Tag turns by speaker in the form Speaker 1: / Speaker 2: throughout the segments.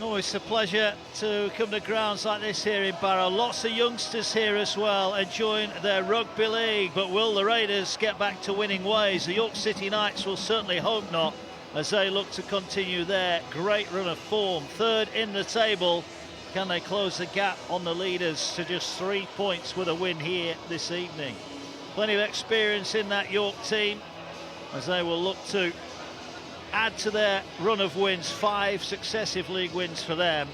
Speaker 1: Always a pleasure to come to grounds like this here in Barrow. Lots of youngsters here as well, enjoying their rugby league. But will the Raiders get back to winning ways? The York City Knights will certainly hope not, as they look to continue their great run of form. Third in the table. Can they close the gap on the leaders to just 3 points with a win here this evening? Plenty of experience in that York team, as they will look to add to their run of wins. 5 successive league wins for them.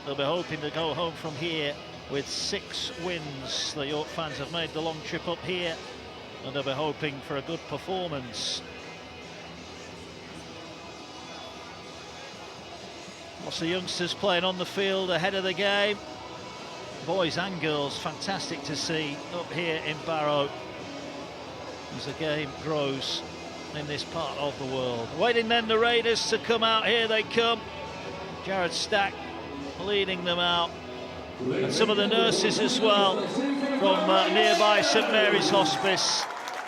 Speaker 1: They'll be hoping to go home from here with 6 wins. The York fans have made the long trip up here, and they'll be hoping for a good performance. Lots of youngsters playing on the field ahead of the game. Boys and girls, fantastic to see up here in Barrow as the game grows in this part of the world. Waiting then the Raiders to come out. Here they come. Jared Stack leading them out, and some of the nurses as well from nearby St Mary's Hospice.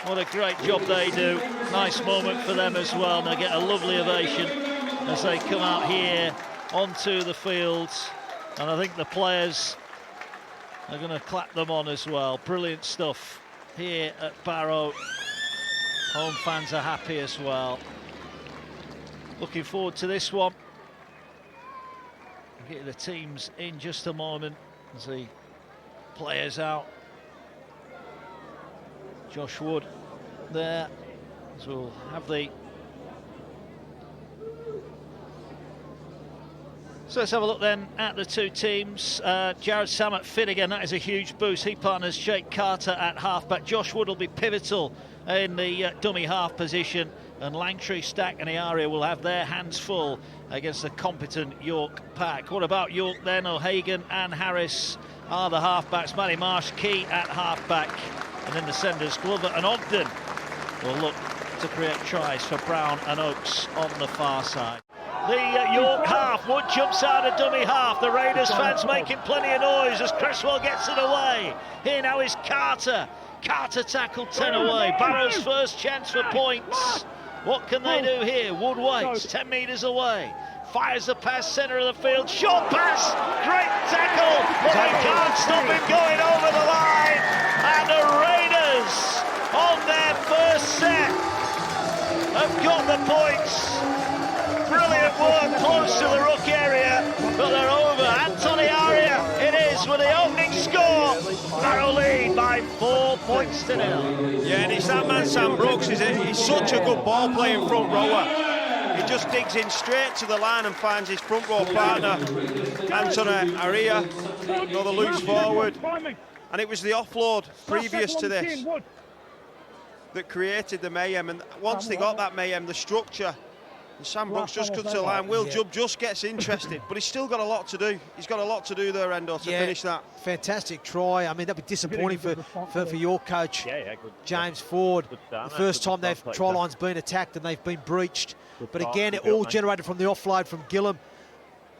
Speaker 1: What a great job they do. Nice moment for them as well, and they get a lovely ovation as they come out here onto the fields, and I think the players are going to clap them on as well. Brilliant stuff here at Barrow. Home fans are happy as well. Looking forward to this one. We'll get the teams in just a moment as the players out. Josh Wood there, as we'll have the... So let's have a look then at the two teams. Jared Samet fit again, that is a huge boost. He partners Jake Carter at halfback. Josh Wood will be pivotal in the dummy half position, and Langtry, Stack and Iaria will have their hands full against the competent York pack. What about York then? O'Hagan and Harris are the halfbacks. Matty Marsh, Key at halfback, and then the senders Glover and Ogden will look to create tries for Brown and Oakes on the far side. The York half, Wood jumps out of dummy half. The Raiders fans making plenty of noise as Cresswell gets it away. Here now is Carter. Carter tackled 10 away. Barrow's first chance for points. What can they do here? Wood waits, 10 metres away. Fires the pass, centre of the field. Short pass, great tackle, but they can't stop him going over the line. And the Raiders, on their first set, have got the points. Brilliant work close to the ruck area, but they're over. Anthony Aria, it is, with the opening score. Barrow lead by 4 points to 0.
Speaker 2: Yeah, and it's that man Sam Brooks, is it? He's such a good ball playing front rower. He just digs in straight to the line and finds his front row partner, Anthony Aria, another loose forward. And it was the offload previous to this that created the mayhem, and once they got that mayhem, the structure, and Sam Brooks just cuts the line. Will Jubb just gets interested, but he's still got a lot to do. He's got a lot to do there, Endo, to finish that.
Speaker 3: Fantastic try. I mean, that'd be disappointing for your coach, James Ford. The first time their try line's been attacked and they've been breached. But again, it all generated from the offload from Gillum.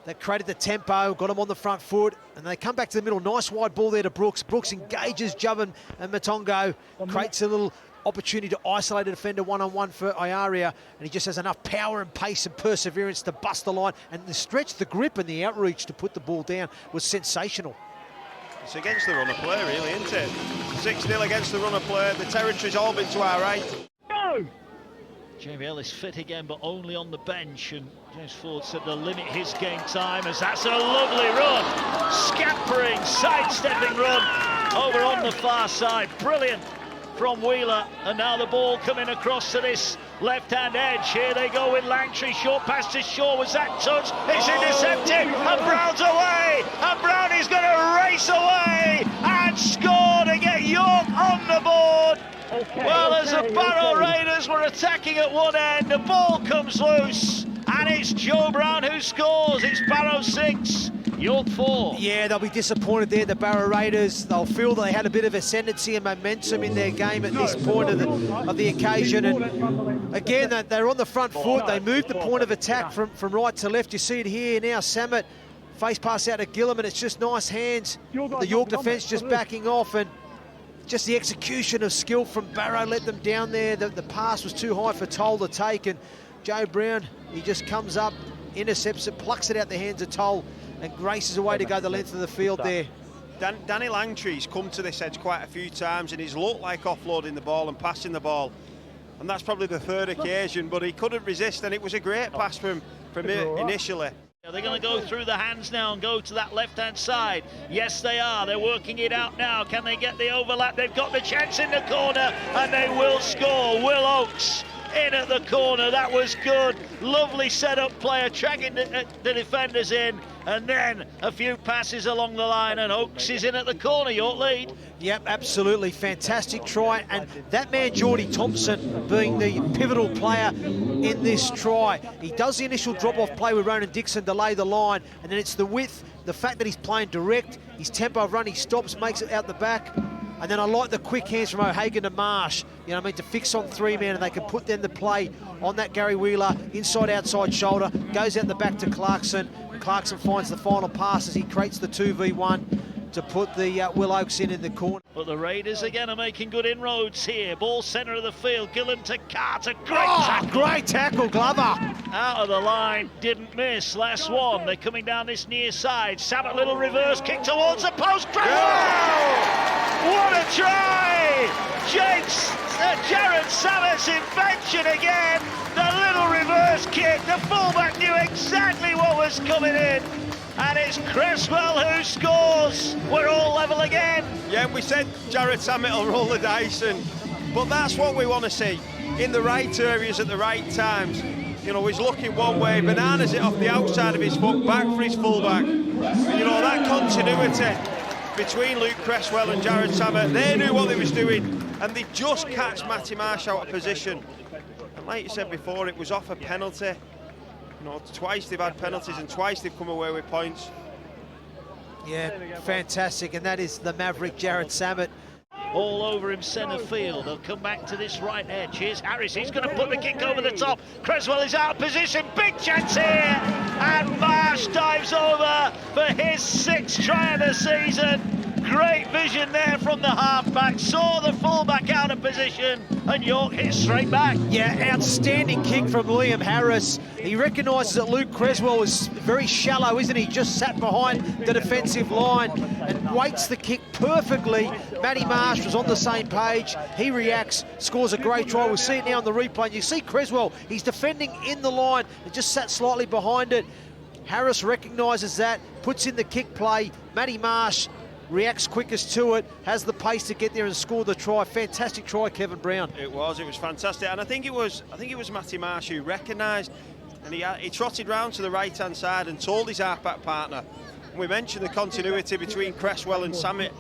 Speaker 3: They created the tempo, got him on the front foot, and they come back to the middle. Nice wide ball there to Brooks. Brooks engages Jubbin and Matongo, creates a little opportunity to isolate a defender one-on-one for Iaria, and he just has enough power and pace and perseverance to bust the line, and the stretch, the grip and the outreach to put the ball down was sensational.
Speaker 2: It's against the run of play, really, isn't it? 6-0 against the run of play. The territory's all been to our right.
Speaker 1: Go! Jamie Ellis fit again, but only on the bench, and James Ford said to limit his game time, as that's a lovely run. Scampering, sidestepping run over on the far side. Brilliant from Wheeler, and now the ball coming across to this left-hand edge. Here they go with Langtry, short pass to Shaw. Was that touch? It's intercepted, and Brown's away, and Brown is going to race away and score to get York on the board. Well, as the Barrow Raiders were attacking at one end, the ball comes loose, and it's Joe Brown who scores. It's Barrow 6, York 4.
Speaker 3: Yeah, they'll be disappointed there, the Barrow Raiders. They'll feel they had a bit of ascendancy and momentum in their game at this point of the occasion. And again, they're on the front foot. They moved the point of attack from right to left. You see it here now, Samet, face pass out to Gillum, and it's just nice hands. The York defence just backing off, and just the execution of skill from Barrow let them down there. The pass was too high for Toll to take, and Joe Brown, he just comes up intercepts it, plucks it out the hands of Toll, and graces away to go the length of the field there.
Speaker 2: Danny Langtree's come to this edge quite a few times, and he's looked like offloading the ball and passing the ball. And that's probably the third occasion, but he couldn't resist, and it was a great pass from him initially.
Speaker 1: They're going to go through the hands now and go to that left-hand side. Yes, they are. They're working it out now. Can they get the overlap? They've got the chance in the corner, and they will score. Will Oakes in at the corner. That was good. Lovely set-up play, attracting the defenders in, and then a few passes along the line, and Oakes is in at the corner. York lead.
Speaker 3: Yep, absolutely. Fantastic try. And that man, Geordie Thompson, being the pivotal player in this try. He does the initial drop-off play with Ronan Dixon to lay the line, and then it's the width, the fact that he's playing direct, his tempo of run, he stops, makes it out the back. And then I like the quick hands from O'Hagan to Marsh, you know what I mean, to fix on three-man, and they can put then the play on that Gary Wheeler, inside-outside shoulder, goes out the back to Clarkson. Clarkson finds the final pass as he creates the 2v1 to put the Will Oakes in the corner.
Speaker 1: But the Raiders again are making good inroads here. Ball centre of the field, Gillen to Carter,
Speaker 3: great tackle, Glover.
Speaker 1: Out of the line, didn't miss, last one. They're coming down this near side. Sabat, little reverse kick towards the post. What a try! Jared Sabat's invention again. The little reverse kick. The fullback knew exactly what was coming in. And it's Cresswell who scores. We're all level again.
Speaker 2: Yeah, we said Jared Samet will roll the dice, but that's what we want to see. In the right areas at the right times. You know, he's looking one way, bananas it off the outside of his foot, back for his fullback. You know, that continuity between Luke Cresswell and Jared Samet, they knew what they was doing, and they just catch Matty Marsh out of position. And like you said before, it was off a penalty. You know, twice they've had penalties and twice they've come away with points.
Speaker 3: Yeah, fantastic, and that is the Maverick Jared Samet.
Speaker 1: All over him centre field. They'll come back to this right edge. Here's Harris. He's going to put the kick over the top. Cresswell is out of position. Big chance here. And Marsh dives over for his 6th try of the season. Great vision there from the halfback. Saw the fullback out of position, and York hit straight back.
Speaker 3: Yeah, outstanding kick from Liam Harris. He recognises that Luke Cresswell is very shallow, isn't he? Just sat behind the defensive line and waits the kick perfectly. Matty Marsh was on the same page. He reacts, scores a great try. We'll see it now on the replay. And you see Cresswell, he's defending in the line and just sat slightly behind it. Harris recognises that, puts in the kick play. Matty Marsh reacts quickest to it, has the pace to get there and score the try. Fantastic try, Kevin Brown.
Speaker 2: It was fantastic, and I think it was Matty Marsh who recognised, and he trotted round to the right-hand side and told his halfback partner. We mentioned the continuity between Cresswell and Samet,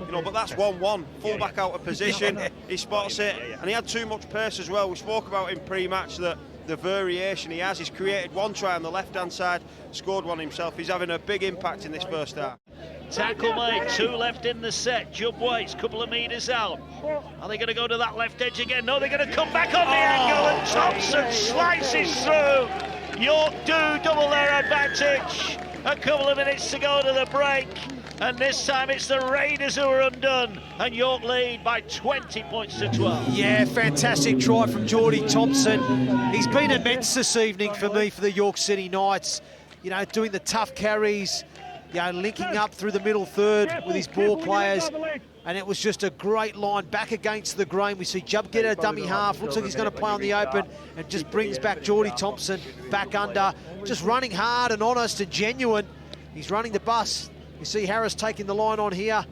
Speaker 2: you know, but that's 1-1, fullback out of position. He spots it, and he had too much pace as well. We spoke about in pre-match that the variation he has. He's created one try on the left-hand side, scored one himself. He's having a big impact in this first half.
Speaker 1: Tackle made, 2 left in the set. Jump waits, couple of metres out. Are they going to go to that left edge again? No, they're going to come back on the angle, and Thompson slices through. York do double their advantage. A couple of minutes to go to the break, and this time it's the Raiders who are undone, and York lead by 20 points to 12.
Speaker 3: Yeah, fantastic try from Geordie Thompson. He's been immense this evening for me for the York City Knights. You know, doing the tough carries, you know, linking up through the middle third with his ball players. And it was just a great line back against the grain. We see Jubb get a dummy half. Looks like he's going to play on the open and just brings back Geordie Thompson back under. Just running hard and honest and genuine. He's running the bus. You see Harris taking the line on here.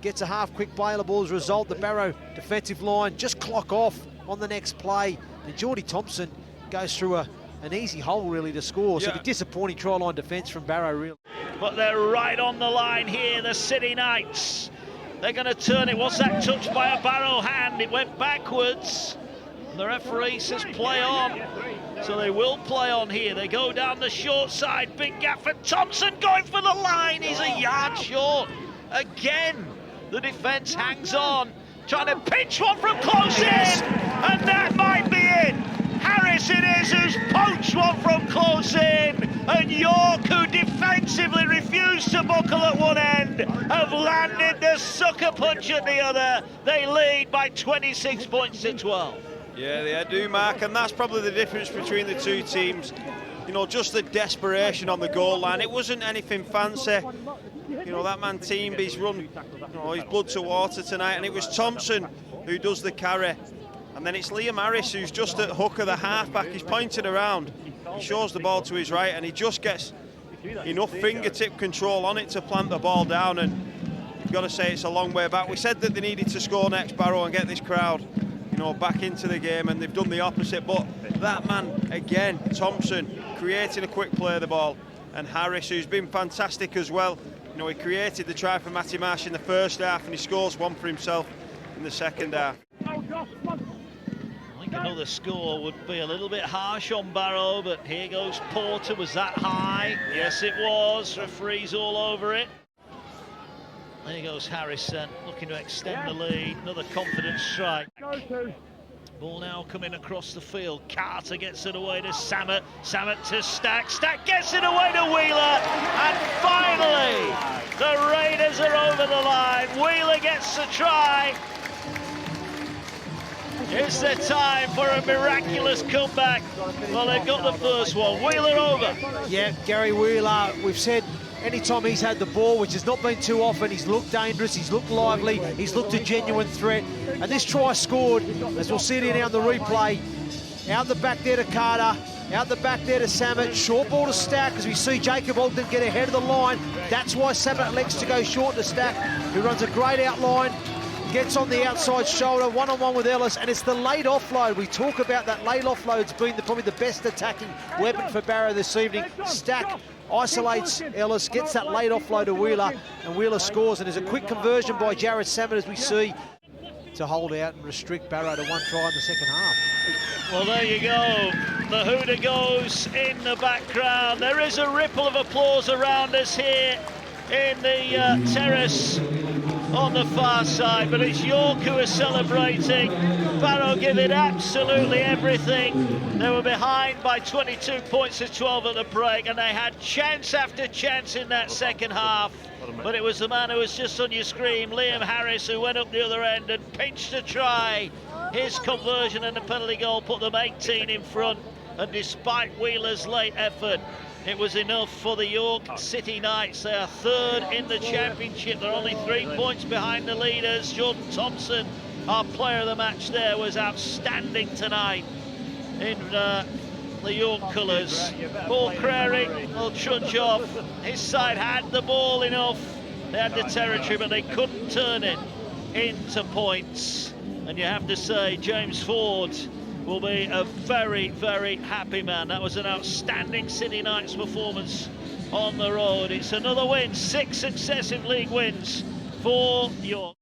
Speaker 3: Gets a half quick playable as a result. The Barrow defensive line just clock off on the next play. And Geordie Thompson goes through an easy hole really to score. So a disappointing try line defence from Barrow really.
Speaker 1: But they're right on the line here, the City Knights. They're going to turn it. Was that touched by a Barrow hand? It went backwards. The referee says play on. So they will play on here. They go down the short side. Big gap for Thompson going for the line. He's a yard short. Again, the defence hangs on. Trying to pinch one from close in. And that might be it. Harris it is who's poached one from close in. And York, who defensively refused to buckle at one end, have landed the sucker punch at the other. They lead by 26 points to 12.
Speaker 2: Yeah, they do, Mark, and that's probably the difference between the two teams. you know, just the desperation on the goal line. It wasn't anything fancy. You know, that man teamed, he's run, you know, his blood to water tonight, and it was Thompson who does the carry. And then it's Liam Harris who's just at hooker, the halfback. He's pointing around, he shows the ball to his right, and he just gets enough fingertip control on it to plant the ball down. And you've got to say it's a long way back. We said that they needed to score next, Barrow, and get this crowd, you know, back into the game, and they've done the opposite. But that man again, Thompson, creating a quick play of the ball, and Harris, who's been fantastic as well. You know, he created the try for Matty Marsh in the first half, and he scores one for himself in the second half.
Speaker 1: I think another score would be a little bit harsh on Barrow, but here goes Porter. Was that high? Yes, it was. Referees all over it. There goes Harrison, looking to extend the lead. Another confident strike. Ball now coming across the field. Carter gets it away to Samet. Samet to Stack. Stack gets it away to Wheeler. And finally, the Raiders are over the line. Wheeler gets the try. Is there time for a miraculous comeback? Well, they've got the first one. Wheeler over.
Speaker 3: Yeah, Gary Wheeler, we've said anytime he's had the ball, which has not been too often, he's looked dangerous, he's looked lively, he's looked a genuine threat. And this try scored, as we'll see it here on the replay, out the back there to Carter, out the back there to Samet, short ball to Stack, as we see Jacob Ogden get ahead of the line. That's why Samet elects to go short to Stack, who runs a great outline, gets on the outside shoulder, one-on-one with Ellis, and it's the late offload. We talk about that late offload's been probably the best attacking weapon for Barrow this evening. Stack isolates Ellis, gets that late offload to Wheeler, and Wheeler scores. And there's a quick conversion by Jared Samet, as we see, to hold out and restrict Barrow to one try in the second half.
Speaker 1: Well, there you go. The hooter goes in the background. There is a ripple of applause around us here in the terrace on the far side, but it's York who are celebrating. Barrow give it absolutely everything. They were behind by 22 points to 12 at the break, and they had chance after chance in that second half. But it was the man who was just on your screen, Liam Harris, who went up the other end and pinched a try. His conversion and the penalty goal put them 18 in front, and despite Wheeler's late effort, it was enough for the York City Knights. They are third in the championship. They're only 3 points behind the leaders. Jordan Thompson, our player of the match there, was outstanding tonight in the York colours. Paul Crary will trudge off. His side had the ball enough. They had the territory, but they couldn't turn it into points. And you have to say, James Ford will be a very, very happy man. That was an outstanding City Knights performance on the road. It's another win, 6 successive league wins for York.